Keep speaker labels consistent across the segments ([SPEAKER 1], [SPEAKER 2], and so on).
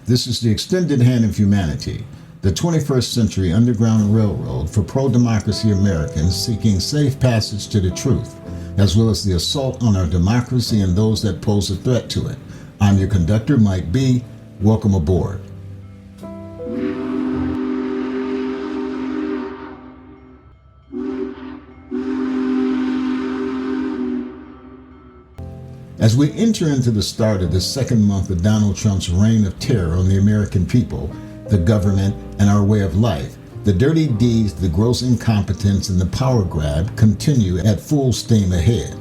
[SPEAKER 1] This is the extended hand of humanity, the 21st century underground railroad for pro-democracy Americans seeking safe passage to the truth, as well as the assault on our democracy and those that pose a threat to it. I'm your conductor, Mike B. Welcome aboard. As we enter into the start of the second month of Donald Trump's reign of terror on the American people, the government, and our way of life, the dirty deeds, the gross incompetence, and the power grab continue at full steam ahead.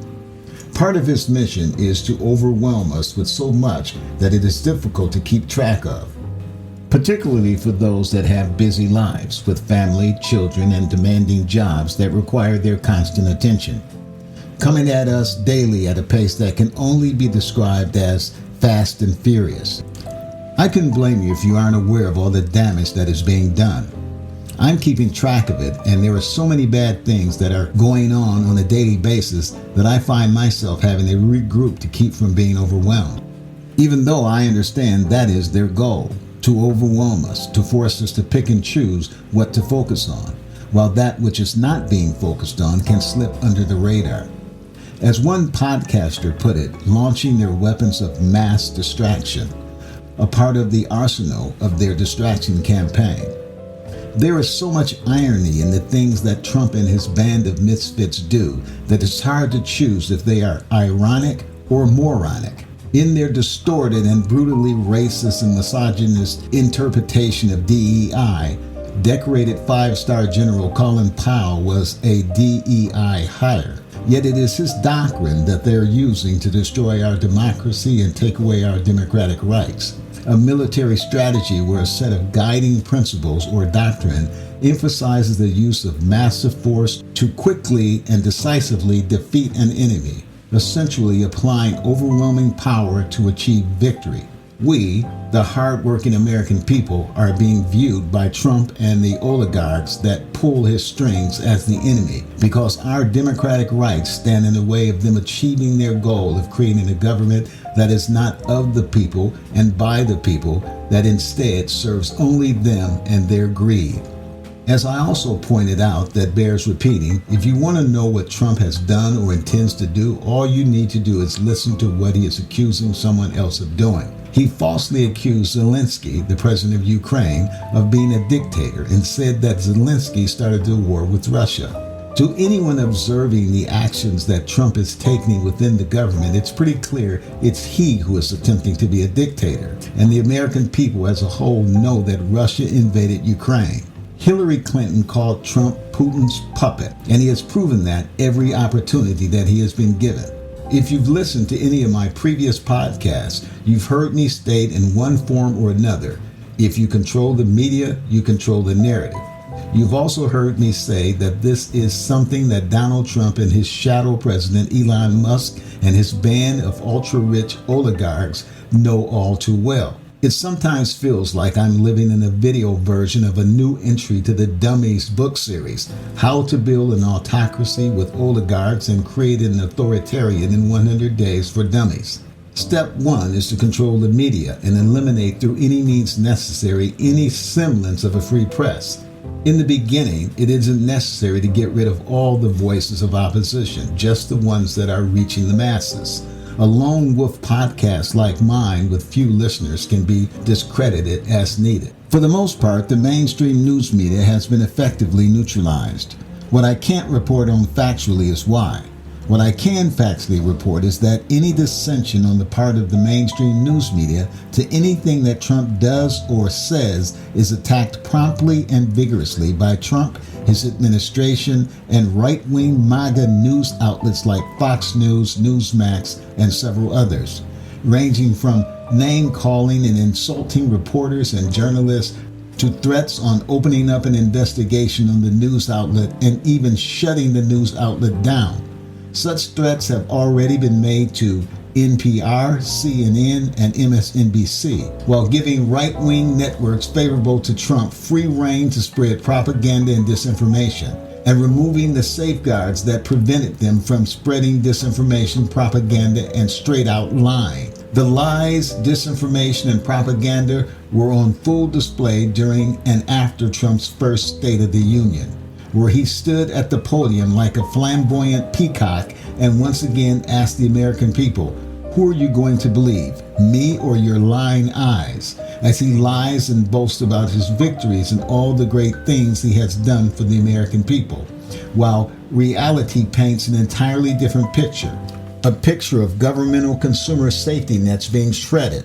[SPEAKER 1] Part of his mission is to overwhelm us with so much that it is difficult to keep track of, particularly for those that have busy lives with family, children, and demanding jobs that require their constant attention. Coming at us daily at a pace that can only be described as fast and furious. I couldn't blame you if you aren't aware of all the damage that is being done. I'm keeping track of it, and there are so many bad things that are going on a daily basis that I find myself having to regroup to keep from being overwhelmed. Even though I understand that is their goal, to overwhelm us, to force us to pick and choose what to focus on, while that which is not being focused on can slip under the radar. As one podcaster put it, launching their weapons of mass distraction, a part of the arsenal of their distraction campaign. There is so much irony in the things that Trump and his band of misfits do that it's hard to choose if they are ironic or moronic. In their distorted and brutally racist and misogynist interpretation of DEI, decorated five-star General Colin Powell was a DEI hire. Yet it is his doctrine that they're using to destroy our democracy and take away our democratic rights. A military strategy where a set of guiding principles or doctrine emphasizes the use of massive force to quickly and decisively defeat an enemy, essentially applying overwhelming power to achieve victory. We, the hard-working American people, are being viewed by Trump and the oligarchs that pull his strings as the enemy because our democratic rights stand in the way of them achieving their goal of creating a government that is not of the people and by the people, that instead serves only them and their greed. As I also pointed out that bears repeating, if you want to know what Trump has done or intends to do, all you need to do is listen to what he is accusing someone else of doing. He falsely accused Zelensky, the president of Ukraine, of being a dictator and said that Zelensky started the war with Russia. To anyone observing the actions that Trump is taking within the government, it's pretty clear it's he who is attempting to be a dictator, and the American people as a whole know that Russia invaded Ukraine. Hillary Clinton called Trump Putin's puppet, and he has proven that every opportunity that he has been given. If you've listened to any of my previous podcasts, you've heard me state in one form or another, if you control the media, you control the narrative. You've also heard me say that this is something that Donald Trump and his shadow president Elon Musk and his band of ultra-rich oligarchs know all too well. It sometimes feels like I'm living in a video version of a new entry to the Dummies book series, How to Build an Autocracy with Oligarchs and Create an Authoritarian in 100 Days for Dummies. Step 1 is to control the media and eliminate through any means necessary any semblance of a free press. In the beginning, it isn't necessary to get rid of all the voices of opposition, just the ones that are reaching the masses. A lone wolf podcast like mine with few listeners can be discredited as needed. For the most part, the mainstream news media has been effectively neutralized. What I can't report on factually is why. What I can factually report is that any dissension on the part of the mainstream news media to anything that Trump does or says is attacked promptly and vigorously by Trump, his administration, and right-wing MAGA news outlets like Fox News, Newsmax, and several others, ranging from name-calling and insulting reporters and journalists to threats on opening up an investigation on the news outlet and even shutting the news outlet down. Such threats have already been made to NPR, CNN, and MSNBC, while giving right-wing networks favorable to Trump free rein to spread propaganda and disinformation, and removing the safeguards that prevented them from spreading disinformation, propaganda, and straight-out lying. The lies, disinformation, and propaganda were on full display during and after Trump's first State of the Union, where he stood at the podium like a flamboyant peacock and once again asked the American people, "Who are you going to believe, me or your lying eyes?" as he lies and boasts about his victories and all the great things he has done for the American people, while reality paints an entirely different picture. A picture of governmental consumer safety nets being shredded,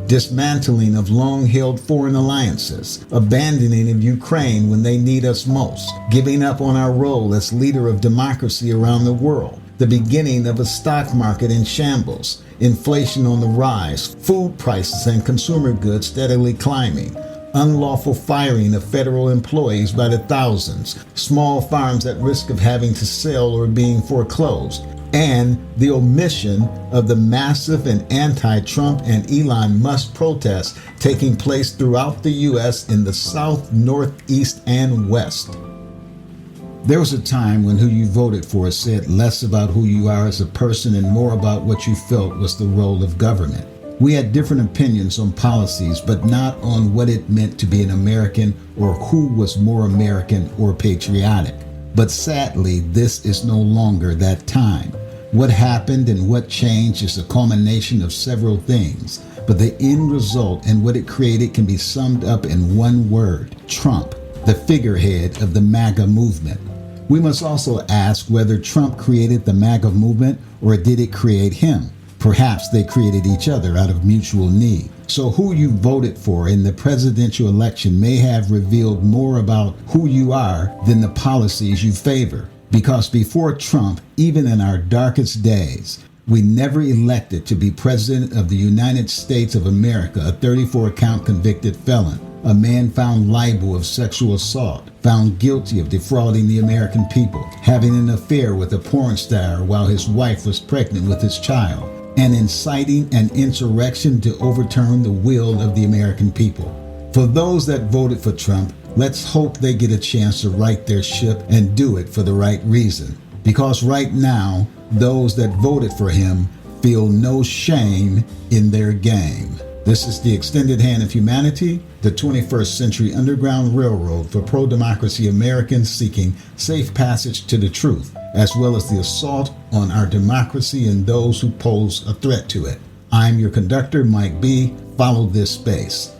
[SPEAKER 1] dismantling of long-held foreign alliances, abandoning of Ukraine when they need us most, giving up on our role as leader of democracy around the world, the beginning of a stock market in shambles, inflation on the rise, food prices and consumer goods steadily climbing, unlawful firing of federal employees by the thousands, small farms at risk of having to sell or being foreclosed, and the omission of the massive and anti-Trump and Elon Musk protests taking place throughout the U.S. in the South, Northeast, and West. There was a time when who you voted for said less about who you are as a person and more about what you felt was the role of government. We had different opinions on policies, but not on what it meant to be an American or who was more American or patriotic. But sadly, this is no longer that time. What happened and what changed is a culmination of several things, but the end result and what it created can be summed up in one word: Trump, the figurehead of the MAGA movement. We must also ask whether Trump created the MAGA movement or did it create him? Perhaps they created each other out of mutual need. So who you voted for in the presidential election may have revealed more about who you are than the policies you favor. Because before Trump, even in our darkest days, we never elected to be president of the United States of America a 34-count convicted felon, a man found liable of sexual assault, found guilty of defrauding the American people, having an affair with a porn star while his wife was pregnant with his child, and inciting an insurrection to overturn the will of the American people. For those that voted for Trump, let's hope they get a chance to right their ship and do it for the right reason. Because right now, those that voted for him feel no shame in their game. This is the extended hand of humanity, the 21st century underground railroad for pro-democracy Americans seeking safe passage to the truth, as well as the assault on our democracy and those who pose a threat to it. I'm your conductor, Mike B. Follow this space.